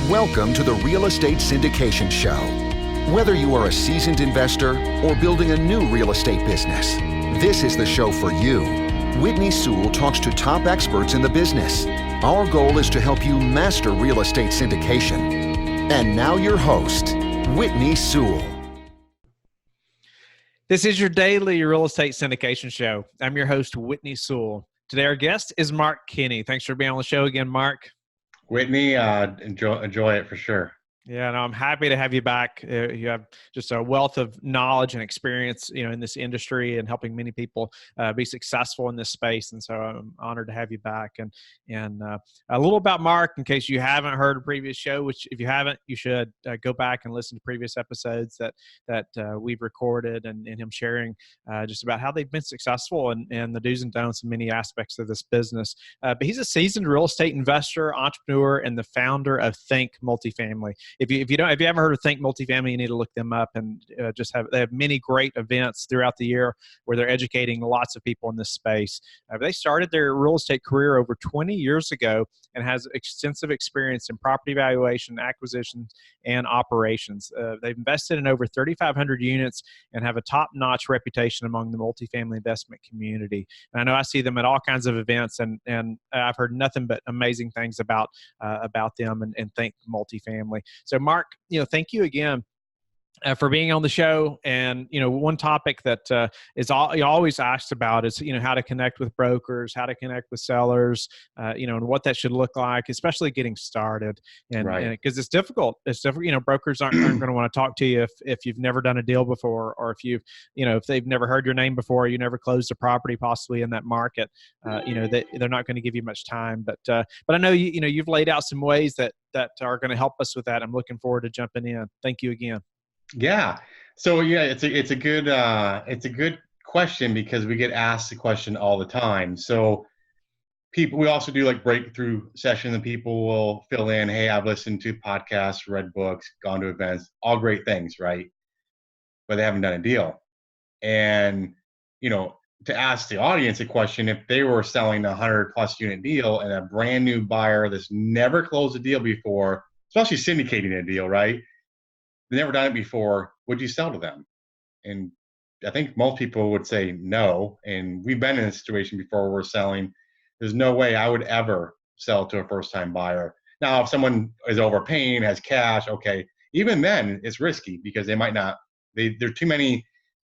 Welcome to the Real Estate Syndication Show. Whether you are a seasoned investor or building a new real estate business, this is the show for you. Whitney Sewell talks to top experts in the business. Our goal is to help you master real estate syndication. And now your host, Whitney Sewell. This is your daily real estate syndication show. I'm your host, Whitney Sewell. Today, our guest is Mark Kenney. Thanks for being on the show again, Mark. Whitney, enjoy it for sure. Yeah, no, I'm happy to have you back. You have just a wealth of knowledge and experience, in this industry and helping many people be successful in this space. And so I'm honored to have you back. And a little about Mark, in case you haven't heard a previous show, which if you haven't, you should go back and listen to previous episodes that we've recorded and him sharing just about how they've been successful and the do's and don'ts in many aspects of this business. But he's a seasoned real estate investor, entrepreneur, and the founder of Think Multifamily. If you haven't heard of Think Multifamily, you need to look them up and they have many great events throughout the year where they're educating lots of people in this space. They started their real estate career over 20 years ago and has extensive experience in property valuation, acquisitions, and operations. They've invested in over 3,500 units and have a top-notch reputation among the multifamily investment community. And I know I see them at all kinds of events, and I've heard nothing but amazing things about them and Think Multifamily. So Mark, thank you again for being on the show. And, one topic that is always asked about is, how to connect with brokers, how to connect with sellers, and what that should look like, especially getting started. And because it's difficult. It's difficult. Brokers aren't going to want to talk to you if you've never done a deal before, or if they've never heard your name before, you never closed a property possibly in that market. They're not going to give you much time. But I know you've laid out some ways that are going to help us with that. I'm looking forward to jumping in. Thank you again. Yeah. So it's a good question because we get asked the question all the time. So we also do like breakthrough sessions, and people will fill in, hey, I've listened to podcasts, read books, gone to events, all great things, right? But they haven't done a deal. And, to ask the audience a question, if they were selling a 100+ unit deal and a brand new buyer that's never closed a deal before, especially syndicating a deal, right? They've never done it before, would you sell to them? And I think most people would say no. And we've been in a situation before where we're selling. There's no way I would ever sell to a first-time buyer. Now, if someone is overpaying, has cash, okay, even then it's risky because they might not, there are too many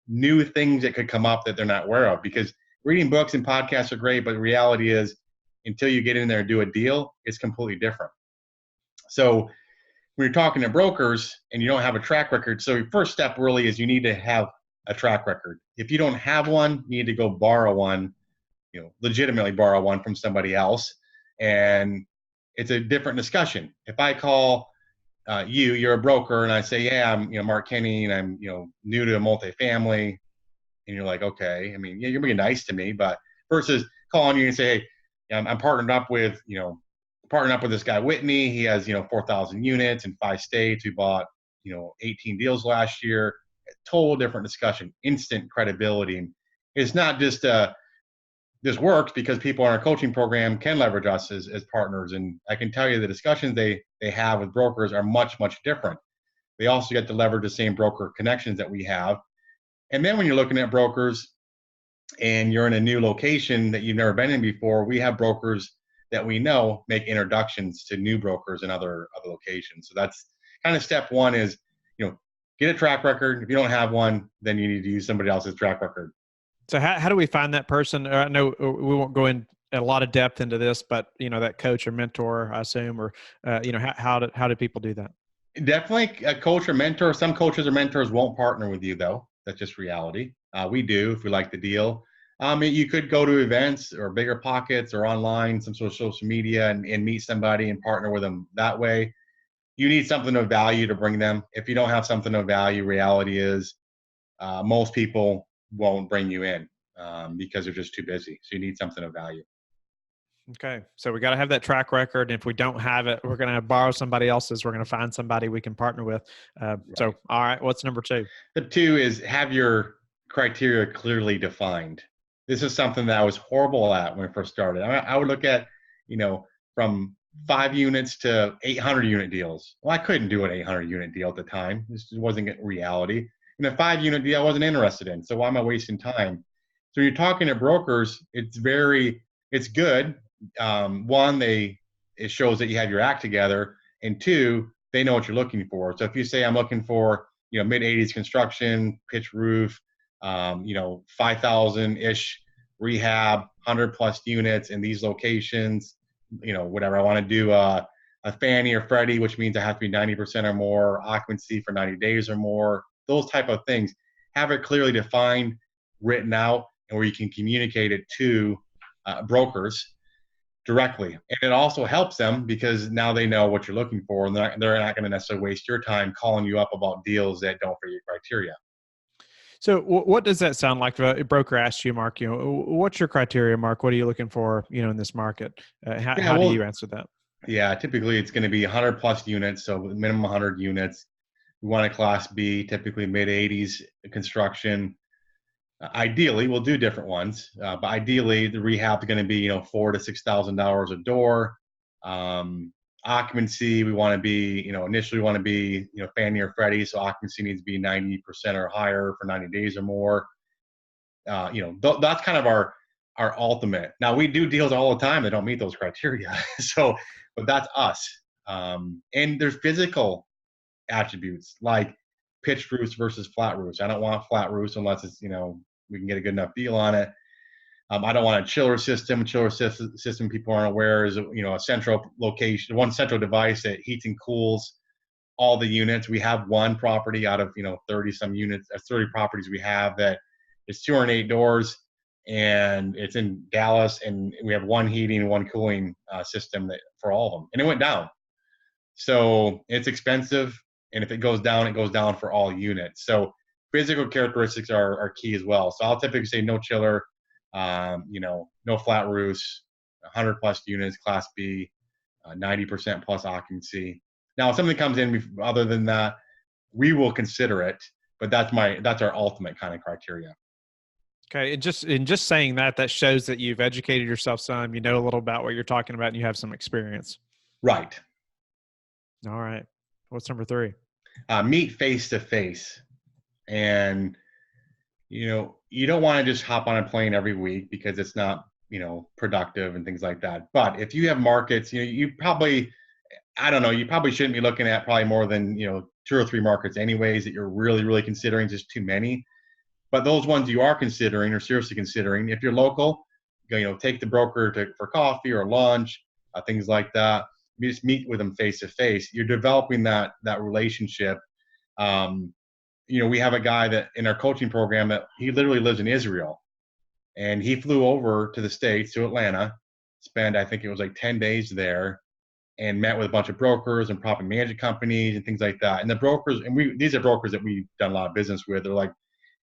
new things that could come up that they're not aware of, because reading books and podcasts are great, but the reality is until you get in there and do a deal, it's completely different. So when you're talking to brokers and you don't have a track record, so your first step really is you need to have a track record. If you don't have one, you need to go borrow one, legitimately borrow one from somebody else. And it's a different discussion. If I call you're a broker, and I say, yeah, I'm Mark Kenney, and I'm new to a multifamily, and you're like, okay, you're being nice to me, but versus calling you and say, hey, I'm partnered up with this guy Whitney. He has 4,000 units in 5 states. We bought 18 deals last year. Total different discussion, instant credibility. And it's not just this works because people in our coaching program can leverage us as partners. And I can tell you the discussions they have with brokers are much, much different. They also get to leverage the same broker connections that we have. And then when you're looking at brokers and you're in a new location that you've never been in before, we have brokers that we know make introductions to new brokers in other locations. So that's kind of step one is, get a track record. If you don't have one, then you need to use somebody else's track record. So how do we find that person? I know we won't go in a lot of depth into this, but that coach or mentor, I assume, or how do people do that? Definitely a coach or mentor. Some coaches or mentors won't partner with you, though. That's just reality. We do if we like the deal. You could go to events or Bigger Pockets or online, some sort of social media, and meet somebody and partner with them that way. You need something of value to bring them. If you don't have something of value, reality is most people won't bring you in because they're just too busy. So you need something of value. Okay. So we got to have that track record. And if we don't have it, we're going to borrow somebody else's. We're going to find somebody we can partner with. Right. So, all right. What's number 2? The 2 is have your criteria clearly defined. This is something that I was horrible at when I first started. I would look at, from 5 units to 800 unit deals. Well, I couldn't do an 800 unit deal at the time. This wasn't reality. And a 5 unit deal I wasn't interested in. So why am I wasting time? So you're talking to brokers. It's good. One, it shows that you have your act together, and two, they know what you're looking for. So if you say I'm looking for, mid 80s construction, pitch roof, 5,000 ish rehab, 100 plus units in these locations, whatever. I want to do a Fannie or Freddie, which means I have to be 90% or more occupancy for 90 days or more. Those type of things. Have it clearly defined, written out, and where you can communicate it to brokers directly. And it also helps them because now they know what you're looking for, and they're not going to necessarily waste your time calling you up about deals that don't fit your criteria. So what does that sound like? If a broker asks you, Mark, what's your criteria, Mark? What are you looking for, in this market? How do you answer that? Yeah, typically it's going to be 100 plus units. So minimum 100 units. We want a class B, typically mid 80s construction. Ideally, we'll do different ones, but ideally the rehab is going to be, $4,000 to $6,000 a door. Occupancy, we want to be, initially we want to be, Fannie or Freddie, so occupancy needs to be 90% or higher for 90 days or more. That's kind of our ultimate. Now we do deals all the time that don't meet those criteria, but that's us. And there's physical attributes like pitched roofs versus flat roofs. I don't want flat roofs unless it's, we can get a good enough deal on it. I don't want a chiller system. Chiller system, people aren't aware, is a central location, one central device that heats and cools all the units. We have one property out of 30 some units, 30 properties we have that is 208 doors, and it's in Dallas, and we have one heating and one cooling system for all of them, and it went down. So it's expensive, and if it goes down, it goes down for all units. So physical characteristics are key as well. So I'll typically say no chiller. No flat roofs, 100 plus units, class B, 90% plus occupancy. Now, if something comes in other than that, we will consider it, but that's our ultimate kind of criteria. Okay. And just saying that shows that you've educated yourself some, you know a little about what you're talking about, and you have some experience. Right. All right. What's number 3? Meet face to face. And you don't want to just hop on a plane every week because it's not, productive and things like that. But if you have markets, you probably shouldn't be looking at probably more than, 2 or 3 markets anyways that you're really, really considering, just too many. But those ones you are considering or seriously considering, if you're local, take the broker for coffee or lunch, things like that. You just meet with them face to face. You're developing that relationship. We have a guy that in our coaching program that he literally lives in Israel, and he flew over to the States, to Atlanta, spent, I think it was like 10 days there, and met with a bunch of brokers and property management companies and things like that. And the brokers, these are brokers that we've done a lot of business with. They're like,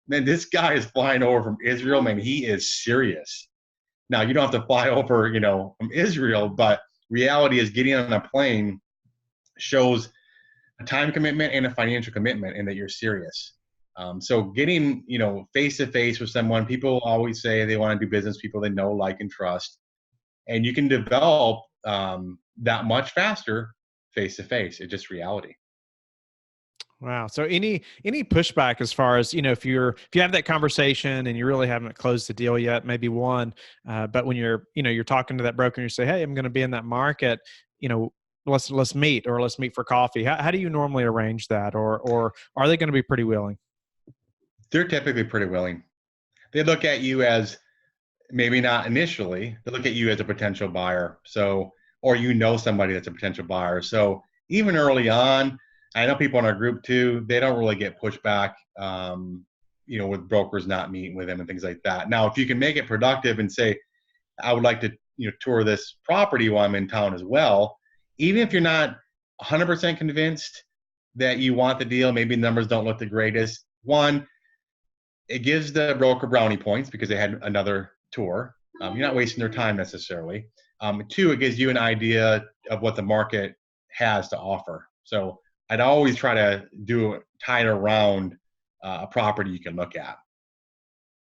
man, this guy is flying over from Israel. Man, he is serious. Now you don't have to fly over, from Israel, but reality is getting on a plane shows a time commitment and a financial commitment, and that you're serious. So getting, face to face with someone, people always say they want to do business, people they know, like, and trust, and you can develop that much faster face to face. It's just reality. Wow. So any pushback as far as, if you have that conversation and you really haven't closed the deal yet, maybe one, but when you're talking to that broker and you say, hey, I'm going to be in that market, let's meet, or let's meet for coffee. How do you normally arrange that? Or are they going to be pretty willing? They're typically pretty willing. They look at you as, maybe not initially, they look at you as a potential buyer. So, or somebody that's a potential buyer. So even early on, I know people in our group too, they don't really get pushback, with brokers not meeting with them and things like that. Now, if you can make it productive and say, I would like to, tour this property while I'm in town as well, even if you're not 100% convinced that you want the deal, maybe numbers don't look the greatest. One, it gives the broker brownie points because they had another tour. You're not wasting their time necessarily. 2, it gives you an idea of what the market has to offer. So I'd always try to tie it around a property you can look at.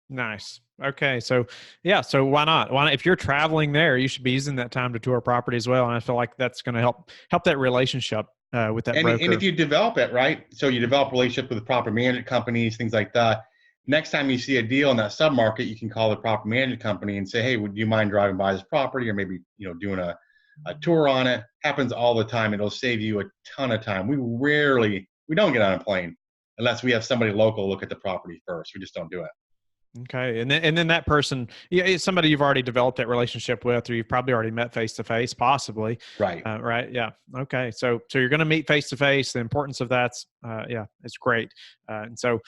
Nice. Okay. So yeah. So why not? Why not? If you're traveling there, you should be using that time to tour property as well. And I feel like that's going to help that relationship with that And if broker. you develop it, right? So you develop relationship with the property management companies, things like that. Next time you see a deal in that submarket, you can call the property management company and say, hey, would you mind driving by this property, or maybe, doing a tour on it? Happens all the time. It'll save you a ton of time. We don't get on a plane unless we have somebody local look at the property first. We just don't do it. Okay. And then that person, yeah, it's somebody you've already developed that relationship with, or you've probably already met face to face, possibly. Right. Right. Yeah. Okay. So you're going to meet face to face. The importance of that's, yeah, it's great. And so,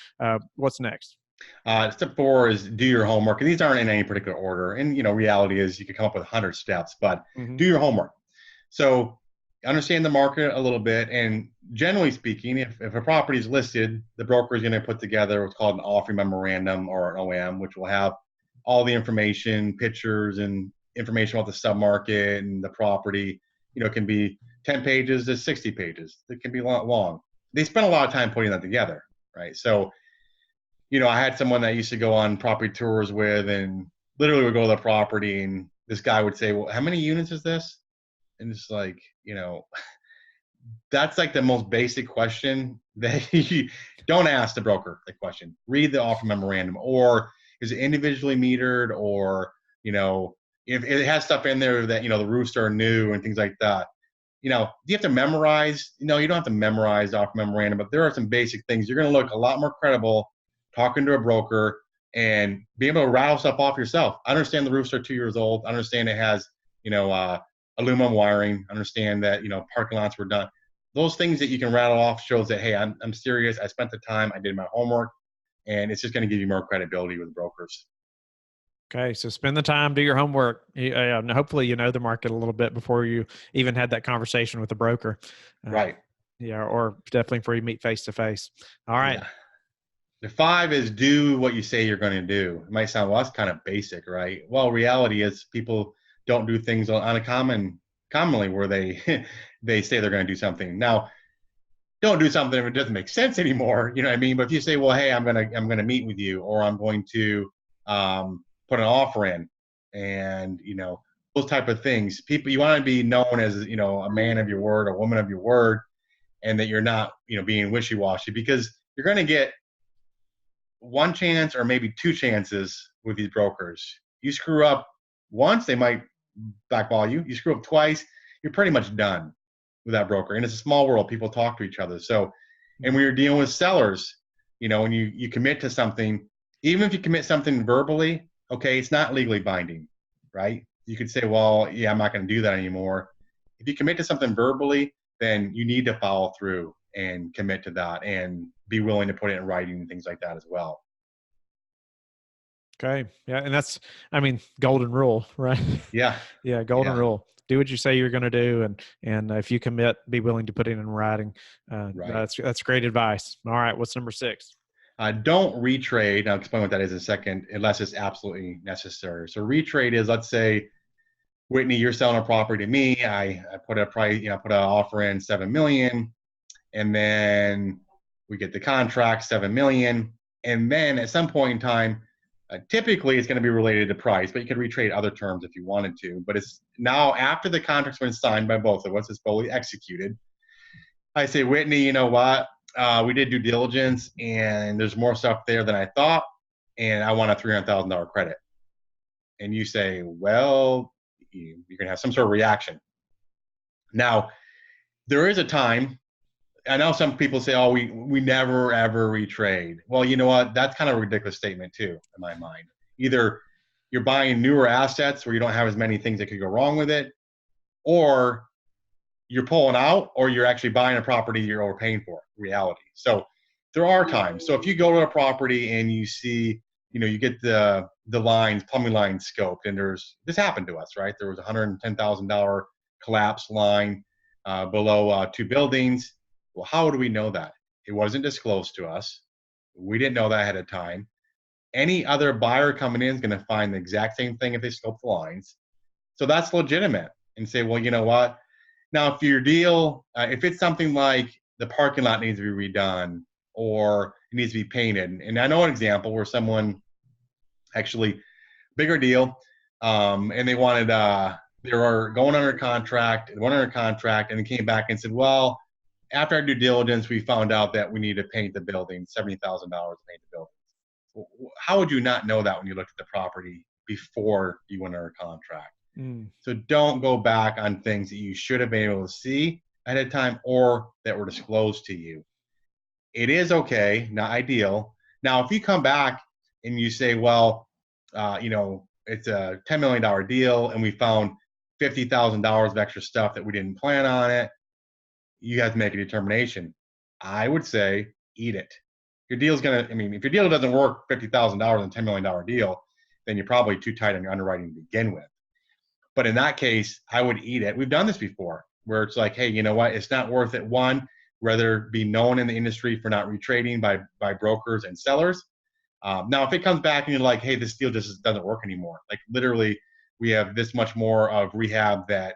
what's next? Step 4 is do your homework. And these aren't in any particular order. And, reality is you could come up with 100 steps, but Mm-hmm. do your homework. So understand the market a little bit. And generally speaking, if a property is listed, the broker is going to put together what's called an offering memorandum, or an OM, which will have all the information, pictures, and information about the submarket and the property. It can be 10 pages to 60 pages. It can be long. They spend a lot of time putting that together, right? So, I had someone that I used to go on property tours with, and literally would go to the property, and this guy would say, well, how many units is this? And it's like, that's like the most basic question that you don't ask the broker the question. Read the offer memorandum, or is it individually metered, or, if it has stuff in there that, the roofs are new and things like that. Do you have to memorize? You don't have to memorize the offer memorandum, but there are some basic things. You're going to look a lot more credible talking to a broker and be able to rattle stuff off yourself. I understand the roofs are 2 years old. I understand it has, aluminum wiring. I understand that, parking lots were done. Those things that you can rattle off shows that, hey, I'm serious. I spent the time. I did my homework, and it's just going to give you more credibility with brokers. Okay. So spend the time, do your homework. Hopefully you know the market a little bit before you even had that conversation with the broker. Right. Yeah. Or definitely before you meet face to face. All right. Yeah. The 5 is do what you say you're going to do. It might sound, well, that's kind of basic, right? Well, reality is people don't do things commonly where they they say they're going to do something. Now, don't do something if it doesn't make sense anymore. You know what I mean? But if you say, well, hey, I'm gonna meet with you, or I'm going to put an offer in, and those type of things. People, you want to be known as a man of your word, a woman of your word, and that you're not being wishy-washy, because you're going to get one chance or maybe 2 chances with these brokers. You screw up once, they might blackball you. You screw up twice, you're pretty much done with that broker. And it's a small world. People talk to each other. So, and when you're dealing with sellers, when you commit to something, even if you commit something verbally, okay, it's not legally binding, right? You could say, well, yeah, I'm not going to do that anymore. If you commit to something verbally, then you need to follow through and commit to that, and be willing to put it in writing and things like that as well. Okay. Yeah. And that's, golden rule, right? Yeah. Yeah. Golden Yeah. rule. Do what you say you're going to do. And if you commit, be willing to put it in writing. Right. That's great advice. All right. What's number 6? Don't retrade. I'll explain what that is in a second, unless it's absolutely necessary. So retrade is, let's say, Whitney, you're selling a property to me. I put a price, put an offer in $7 million, and then we get the contract, $7 million, and then at some point in time, typically it's going to be related to price, but you could retrade other terms if you wanted to. But it's now, after the contract's been signed by both of us, it's fully executed. I say, Whitney, you know what? We did due diligence, and there's more stuff there than I thought, and I want a $300,000 credit. And you say, well, you're going to have some sort of reaction. Now, there is a time. I know some people say, oh, we never, ever retrade. Well, you know what? That's kind of a ridiculous statement too, in my mind. Either you're buying newer assets where you don't have as many things that could go wrong with it, or you're pulling out, or you're actually buying a property you're overpaying for, reality. So there are times. So if you go to a property and you see, you get the lines, plumbing lines scoped, and this happened to us, right? There was a $110,000 collapse line below 2 buildings. Well, how do we know that? It wasn't disclosed to us. We didn't know that ahead of time. Any other buyer coming in is going to find the exact same thing if they scope the lines. So that's legitimate. And say, well, you know what? Now, if your deal, if it's something like the parking lot needs to be redone, or it needs to be painted. And I know an example where someone actually bigger deal. And they wanted, they were going under contract, and they came back and said, well, after our due diligence, we found out that we need to paint the building, $70,000 to paint the building. Well, how would you not know that when you looked at the property before you went under contract? So don't go back on things that you should have been able to see ahead of time or that were disclosed to you. It is okay, not ideal. Now, if you come back and you say, well, it's a $10 million deal and we found $50,000 of extra stuff that we didn't plan on it, you have to make a determination. I would say eat it. Your deal's going to, if your deal doesn't work, $50,000 on a $10 million deal, then you're probably too tight on your underwriting to begin with. But in that case, I would eat it. We've done this before where it's like, hey, you know what? It's not worth it. One, rather be known in the industry for not retrading by brokers and sellers. Now, if it comes back and you're like, hey, this deal just doesn't work anymore. Like literally, we have this much more of rehab that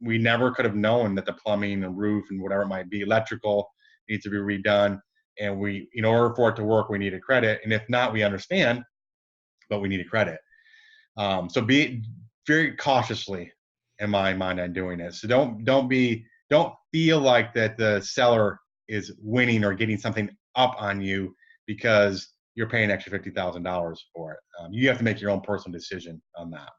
we never could have known that the plumbing and roof and whatever it might be, electrical needs to be redone. And we, in order for it to work, we need a credit. And if not, we understand, but we need a credit. So be very cautiously in my mind on doing this. So don't feel like that the seller is winning or getting something up on you because you're paying extra $50,000 for it. You have to make your own personal decision on that.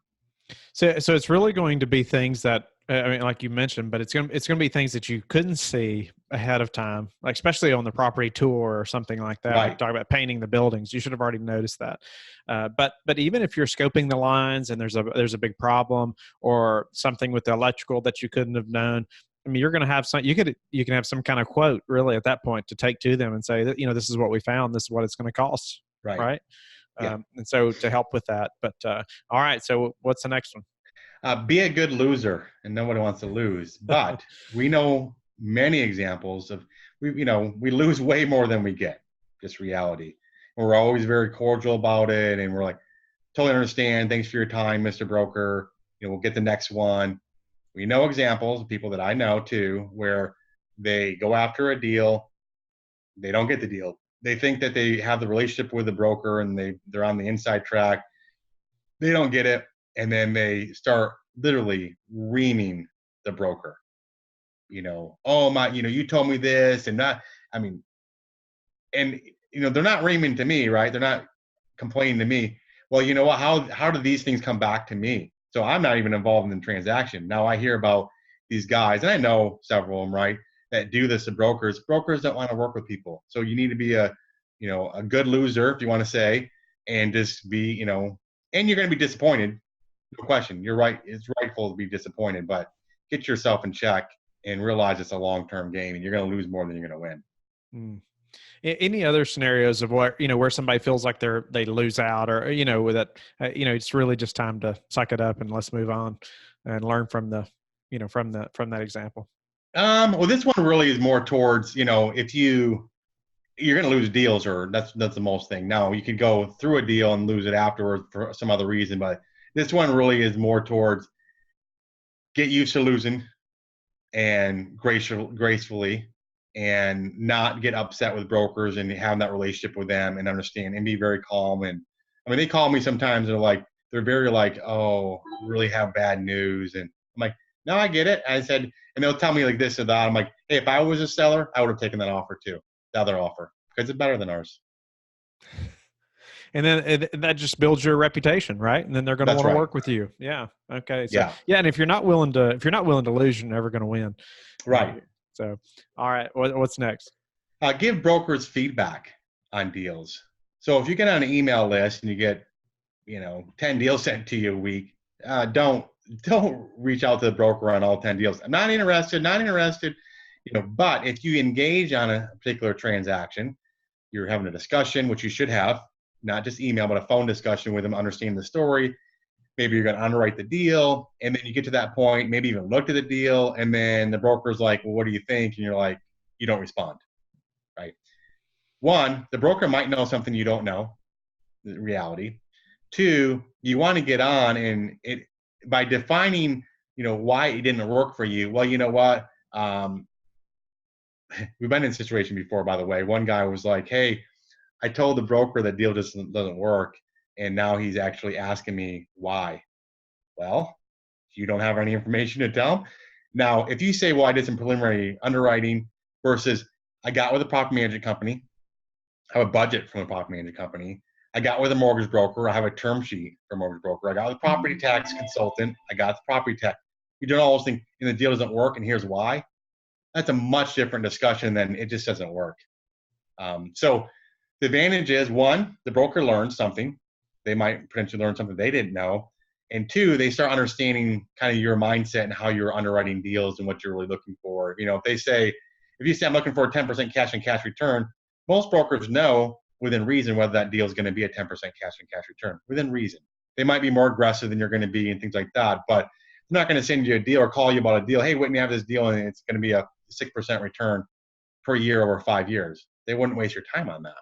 So it's really going to be things that, like you mentioned, but it's going to be things that you couldn't see ahead of time, like especially on the property tour or something like that. Right. Like talk about painting the buildings. You should have already noticed that. But even if you're scoping the lines and there's a big problem or something with the electrical that you couldn't have known, you're going to have you can have some kind of quote really at that point to take to them and say that, this is what we found. This is what it's going to cost. Right. Yeah. And so to help with that, but all right. So what's the next one? Be a good loser, and nobody wants to lose. But we know many examples of we lose way more than we get. Just reality. And we're always very cordial about it, and we're like, totally understand. Thanks for your time, Mr. Broker. We'll get the next one. We know examples of people that I know too, where they go after a deal, they don't get the deal. They think that they have the relationship with the broker, and they're on the inside track. They don't get it. And then they start literally reaming the broker. Oh my, you told me this and that. And they're not reaming to me, right? They're not complaining to me. Well, you know what? How do these things come back to me? So I'm not even involved in the transaction. Now I hear about these guys, and I know several of them, right, that do this to brokers. Brokers don't want to work with people. So you need to be a good loser, if you want to say, and just be, and you're going to be disappointed. No question. You're right. It's rightful to be disappointed, but get yourself in check and realize it's a long-term game, and you're going to lose more than you're going to win. Any other scenarios of where somebody feels like they lose out, or with that, it's really just time to suck it up and let's move on and learn from from that example. Well, this one really is more towards, if you're going to lose deals, or that's the most thing. Now you could go through a deal and lose it afterwards for some other reason, but this one really is more towards get used to losing and gracefully, and not get upset with brokers and have that relationship with them and understand and be very calm. And they call me sometimes and they're very like, oh, really have bad news. And I'm like, no, I get it. I said, and they'll tell me like this or that. I'm like, hey, if I was a seller, I would have taken that offer too, the other offer, because it's better than ours. And then that just builds your reputation, right? And then they're going to want to work with you. Yeah. Okay. So, yeah. And if you're not willing to lose, you're never going to win. Right. So, all right. What's next? Give brokers feedback on deals. So if you get on an email list and you get, 10 deals sent to you a week, don't reach out to the broker on all 10 deals. I'm not interested. But if you engage on a particular transaction, you're having a discussion, which you should have, not just email, but a phone discussion with them, understand the story. Maybe you're going to underwrite the deal, and then you get to that point, maybe even looked at the deal, and then the broker's like, well, what do you think? And you're like, you don't respond, right? One, the broker might know something you don't know, the reality. Two, you want to get on, and by defining, why it didn't work for you. Well, you know what? We've been in a situation before, by the way. One guy was like, hey, I told the broker that deal just doesn't work. And now he's actually asking me why. Well, you don't have any information to tell him. Now, if you say, well, I did some preliminary underwriting versus I got with a property management company, I have a budget from a property management company. I got with a mortgage broker. I have a term sheet for a mortgage broker. I got with a property tax consultant. I got the property tax. You don't always think, and the deal doesn't work, and here's why. That's a much different discussion than it just doesn't work. So the advantage is, one, the broker learns something. They might potentially learn something they didn't know. And two, they start understanding kind of your mindset and how you're underwriting deals and what you're really looking for. You know, if you say I'm looking for a 10% cash and cash return, most brokers know within reason whether that deal is going to be a 10% cash and cash return within reason. They might be more aggressive than you're going to be and things like that, but they're not going to send you a deal or call you about a deal. Hey, Whitney, I have this deal and it's going to be a 6% return per year over 5 years. They wouldn't waste your time on that.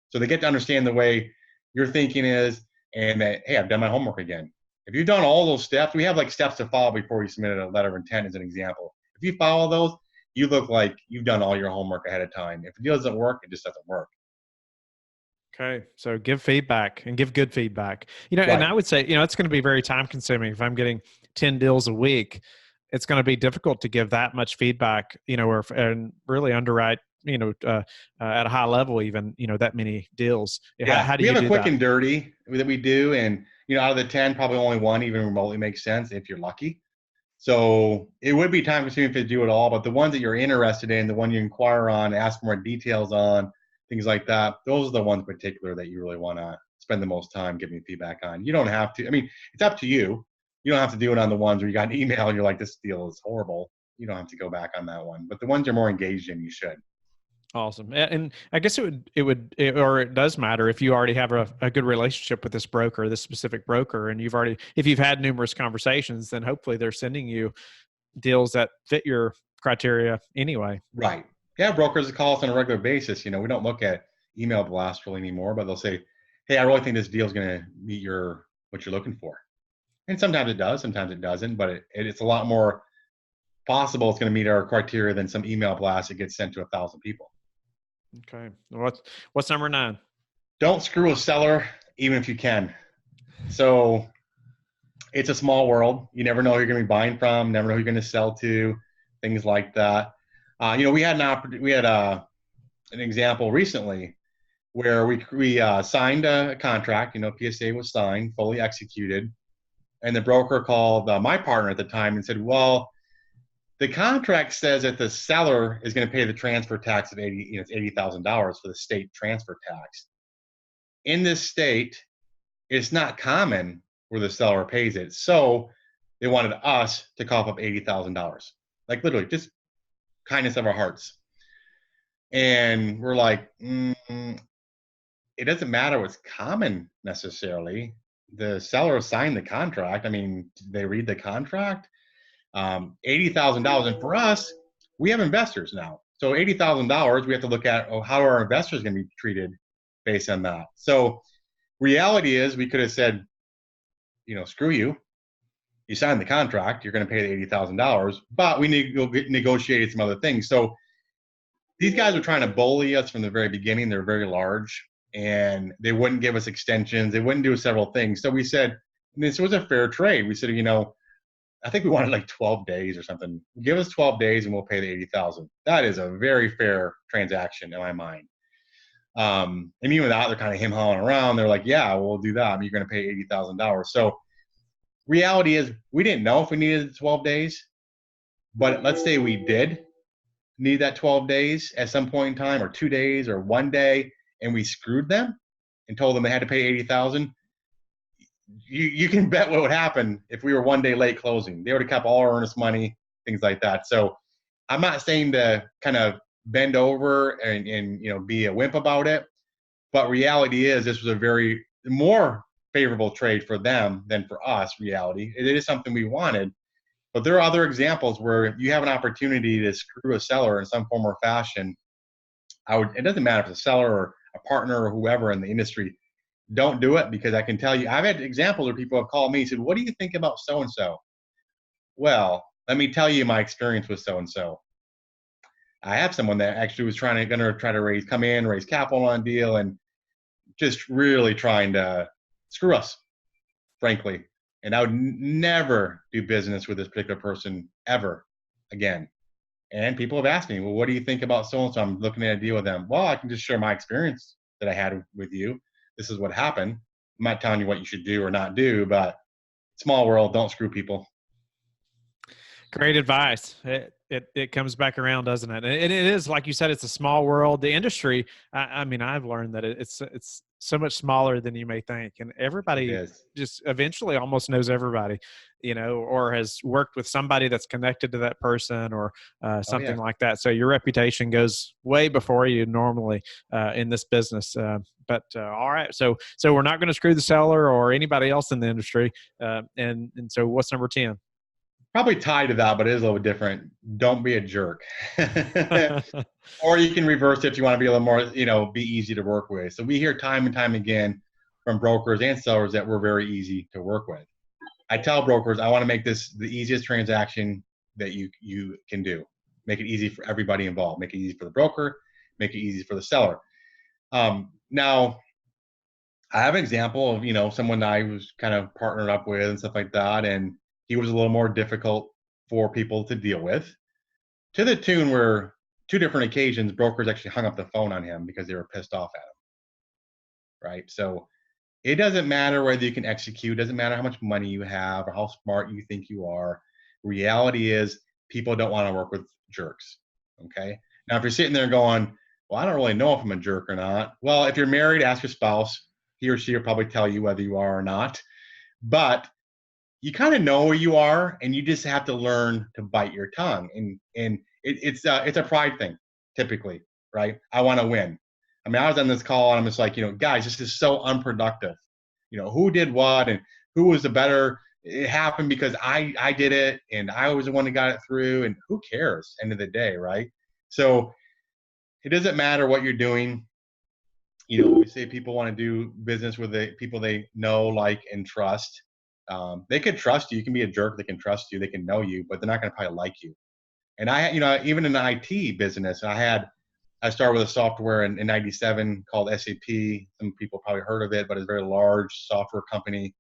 So they get to understand the way your thinking is and that, hey, I've done my homework again. If you've done all those steps, we have like steps to follow before you submit a letter of intent as an example. If you follow those, you look like you've done all your homework ahead of time. If the deal doesn't work, it just doesn't work. Okay. So give feedback and give good feedback. You know, Right. and I would say, you know, it's going to be very time consuming. If I'm getting 10 deals a week, it's going to be difficult to give that much feedback, you know, and really underwrite, you know, at a high level, even, you know, that many deals. Yeah. How do we you have do a quick that? and dirty that we do. And, you know, out of the 10, probably only one even remotely makes sense if you're lucky. So it would be time consuming to do it all, but the ones that you're interested in, the one you inquire on, ask for more details on, things like that, those are the ones in particular that you really want to spend the most time giving feedback on. You don't have to, I mean, it's up to you. You don't have to do it on the ones where you got an email and you're like, this deal is horrible. You don't have to go back on that one. But the ones you're more engaged in, you should. Awesome. And I guess it does matter if you already have a good relationship with this broker, this specific broker, and if you've had numerous conversations, then hopefully they're sending you deals that fit your criteria anyway. Right. Yeah, brokers call us on a regular basis. You know, we don't look at email blasts really anymore, but they'll say, hey, I really think this deal is going to meet what you're looking for. And sometimes it does, sometimes it doesn't, but it's a lot more possible it's going to meet our criteria than some email blast that gets sent to 1,000 people. Okay. What's number 9? Don't screw a seller, even if you can. So it's a small world. You never know who you're going to be buying from, never know who you're going to sell to, things like that. You know, we had an example recently where we signed a contract. You know, PSA was signed, fully executed, and the broker called my partner at the time and said, well, the contract says that the seller is going to pay the transfer tax of it's $80,000 for the state transfer tax. In this state, it's not common where the seller pays it. So they wanted us to cough up $80,000, like literally just kindness of our hearts. And we're like, it doesn't matter what's common necessarily. The seller signed the contract. I mean, did they read the contract? $80,000. And for us, we have investors now. So $80,000, we have to look at how are our investors going to be treated based on that. So reality is we could have said, you know, screw you. You signed the contract. You're going to pay the $80,000, but we negotiated some other things. So these guys were trying to bully us from the very beginning. They're very large and they wouldn't give us extensions. They wouldn't do several things. So we said, this was a fair trade. We said, you know, I think we wanted like 12 days or something. Give us 12 days and we'll pay the $80,000. That is a very fair transaction in my mind. And even without, they're kind of him-hawing around. They're like, yeah, we'll do that. You're going to pay $80,000. So reality is we didn't know if we needed 12 days, but let's say we did need that 12 days at some point in time, or 2 days or 1 day, and we screwed them and told them they had to pay 80,000. You can bet what would happen if we were 1 day late closing. They would have kept all our earnest money, things like that. So I'm not saying to kind of bend over and you know, be a wimp about it, but reality is this was a very more favorable trade for them than for us. Reality, it is something we wanted, but there are other examples where you have an opportunity to screw a seller in some form or fashion. It doesn't matter if it's a seller or a partner or whoever in the industry. Don't do it, because I can tell you, I've had examples where people have called me and said, what do you think about so-and-so? Well, let me tell you my experience with so-and-so. I have someone that actually was going to try to raise capital on a deal and just really trying to screw us, frankly. And I would never do business with this particular person ever again. And people have asked me, well, what do you think about so-and-so? I'm looking at a deal with them. Well, I can just share my experience that I had with you. This is what happened. I'm not telling you what you should do or not do, but small world, don't screw people. Great advice. It comes back around, doesn't it? And it is, like you said, it's a small world. The industry, I mean, I've learned that it's so much smaller than you may think, and everybody just eventually almost knows everybody, or has worked with somebody that's connected to that person, or something like that. So your reputation goes way before you normally in this business. But all right, so we're not going to screw the seller or anybody else in the industry. And so what's number 10? Probably tied to that, but it is a little different. Don't be a jerk. Or you can reverse it if you want to be a little more, be easy to work with. So we hear time and time again from brokers and sellers that we're very easy to work with. I tell brokers, I want to make this the easiest transaction that you can do. Make it easy for everybody involved. Make it easy for the broker. Make it easy for the seller. Now, I have an example of, someone I was kind of partnered up with and stuff like that. And he was a little more difficult for people to deal with, to the tune where 2 different occasions, brokers actually hung up the phone on him because they were pissed off at him, right? So it doesn't matter whether you can execute, it doesn't matter how much money you have or how smart you think you are. Reality is people don't want to work with jerks, okay? Now, if you're sitting there going, well, I don't really know if I'm a jerk or not. Well, if you're married, ask your spouse. He or she will probably tell you whether you are or not. But you kind of know where you are, and you just have to learn to bite your tongue. And it's a pride thing, typically, right? I want to win. I mean, I was on this call, and I'm just like, guys, this is so unproductive. Who did what, and who was the better? It happened because I did it, and I was the one that got it through. And who cares? End of the day, right? So it doesn't matter what you're doing. We say people want to do business with the people they know, like, and trust. They could trust you. You can be a jerk. They can trust you. They can know you, but they're not going to probably like you. And even in the IT business, I started with a software in 97 called SAP. Some people probably heard of it, but it's a very large software company.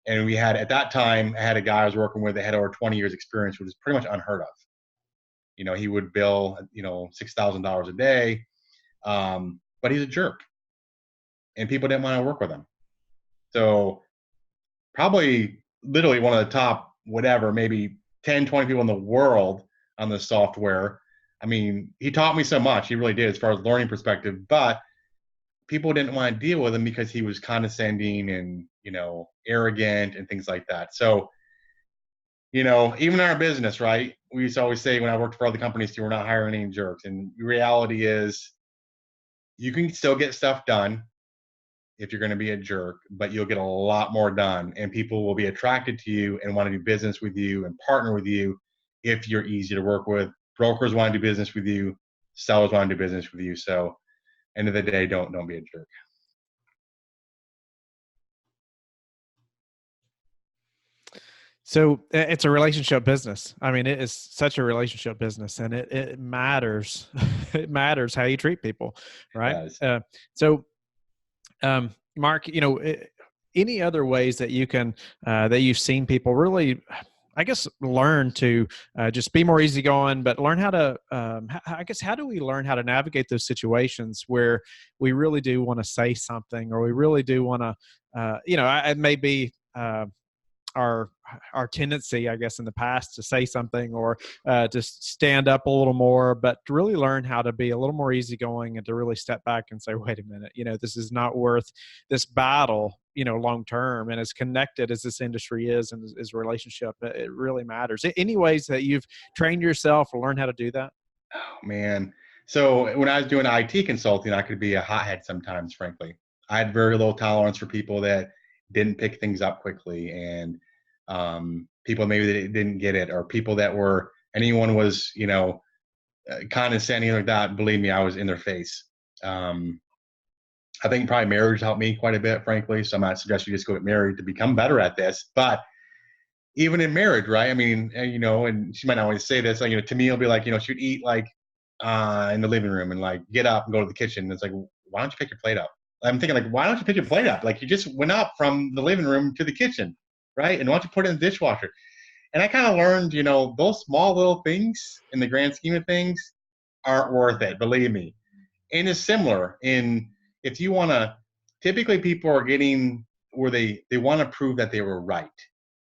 And we had, at that time, I had a guy I was working with that had over 20 years experience, which is pretty much unheard of. He would bill, $6,000 a day. But he's a jerk. And people didn't want to work with him. So probably literally one of the top, maybe 10, 20 people in the world on the software. I mean, he taught me so much. He really did, as far as learning perspective, but people didn't want to deal with him because he was condescending and, arrogant and things like that. So, even in our business, right, we used to always say, when I worked for other companies too, we're not hiring any jerks. And the reality is you can still get stuff done if you're going to be a jerk, but you'll get a lot more done, and people will be attracted to you and want to do business with you and partner with you if you're easy to work with. Brokers want to do business with you. Sellers want to do business with you. So end of the day, don't be a jerk. So it's a relationship business. I mean, it is such a relationship business, and it matters. It matters how you treat people, right? Mark, any other ways that you can, that you've seen people really, I guess, learn to just be more easygoing, but learn how to, how do we learn how to navigate those situations where we really do want to say something, or we really do want to, it may be our tendency, I guess, in the past to say something or to stand up a little more, but to really learn how to be a little more easygoing and to really step back and say, wait a minute, this is not worth this battle, long term. And as connected as this industry is and as relationship, it really matters. Any ways that you've trained yourself or learned how to do that? Oh, man. So when I was doing IT consulting, I could be a hothead sometimes, frankly. I had very low tolerance for people that didn't pick things up quickly, and people maybe that didn't get it, or people that anyone was, condescending like that. Believe me, I was in their face. I think probably marriage helped me quite a bit, frankly. So I'm not suggesting you just go get married to become better at this, but even in marriage, right? I mean, and she might not always say this, to me, it'll be like, she'd eat like in the living room and like get up and go to the kitchen. And it's like, why don't you pick your plate up? I'm thinking like, why don't you pick your plate up? Like, you just went up from the living room to the kitchen, right? And why don't you put it in the dishwasher? And I kind of learned, those small little things in the grand scheme of things aren't worth it, believe me. And it's similar in, if you want to, typically people are getting where they want to prove that they were right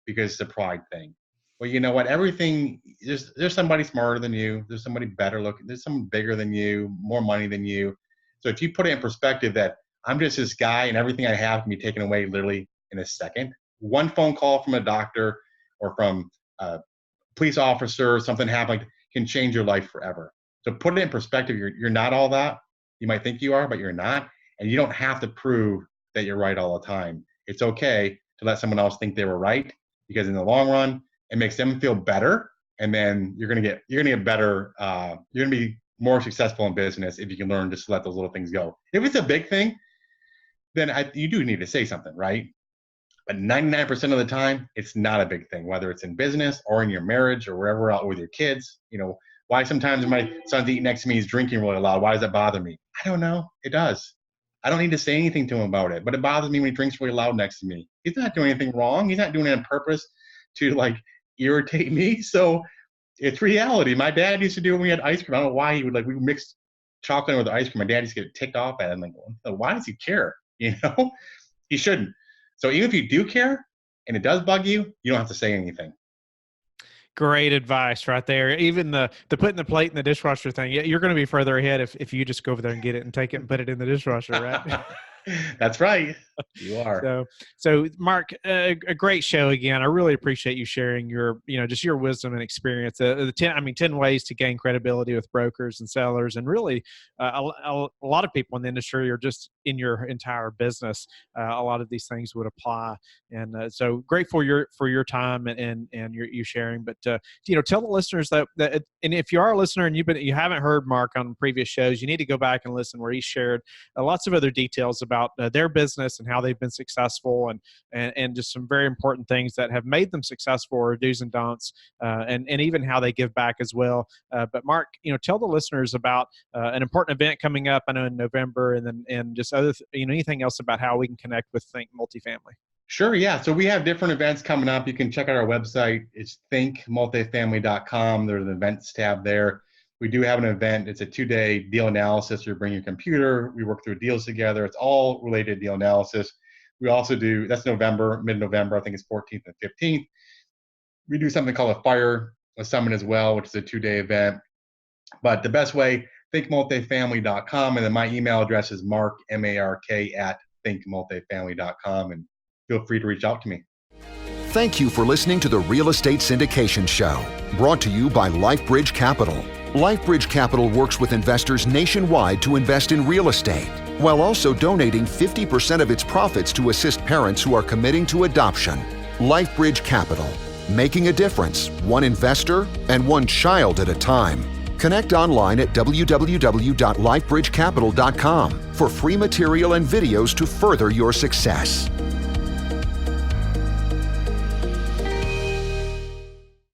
because it's a pride thing. Well, you know what? Everything, there's somebody smarter than you. There's somebody better looking. There's someone bigger than you, more money than you. So if you put it in perspective that I'm just this guy and everything I have can be taken away literally in a second. One phone call from a doctor or from a police officer, something happened, can change your life forever. So put it in perspective. You're not all that. You might think you are, but you're not. And you don't have to prove that you're right all the time. It's okay to let someone else think they were right, because in the long run, it makes them feel better. And then you're gonna get better. You're gonna be more successful in business if you can learn just to let those little things go. If it's a big thing, then you do need to say something, right? But 99% of the time, it's not a big thing, whether it's in business or in your marriage or wherever else with your kids. Why sometimes when my son's eating next to me, he's drinking really loud. Why does that bother me? I don't know. It does. I don't need to say anything to him about it, but it bothers me when he drinks really loud next to me. He's not doing anything wrong. He's not doing it on purpose to irritate me. So it's reality. My dad used to do it when we had ice cream. I don't know why he would we mix chocolate with ice cream. My dad used to get ticked off at it. I'm like, why does he care? He shouldn't. So even if you do care and it does bug you, you don't have to say anything. Great advice right there. Even the putting the plate in the dishwasher thing, you're going to be further ahead if you just go over there and get it and take it and put it in the dishwasher, right? That's right. You are. So Mark, a great show again. I really appreciate you sharing your, just your wisdom and experience. The 10 ways to gain credibility with brokers and sellers, and really a lot of people in the industry, or just in your entire business, a lot of these things would apply. And so grateful for your time and you sharing. But tell the listeners that and if you are a listener and you haven't heard Mark on previous shows, you need to go back and listen, where he shared lots of other details about their business and how they've been successful, and just some very important things that have made them successful, or do's and don'ts, and even how they give back as well. But Mark, tell the listeners about an important event coming up, I know in November, and just other, anything else about how we can connect with Think Multifamily. Sure. Yeah. So we have different events coming up. You can check out our website. It's thinkmultifamily.com. There's an events tab there. We do have an event. It's a 2-day deal analysis. You bring your computer. We work through deals together. It's all related to deal analysis. We also do, that's November, mid-November. I think it's 14th and 15th. We do something called a summit as well, which is a 2-day event. But the best way, thinkmultifamily.com. And then my email address is Mark, M-A-R-K, @thinkmultifamily.com. And feel free to reach out to me. Thank you for listening to the Real Estate Syndication Show, brought to you by Life Bridge Capital. Life Bridge Capital works with investors nationwide to invest in real estate, while also donating 50% of its profits to assist parents who are committing to adoption. Life Bridge Capital, making a difference, one investor and one child at a time. Connect online at www.lifebridgecapital.com for free material and videos to further your success.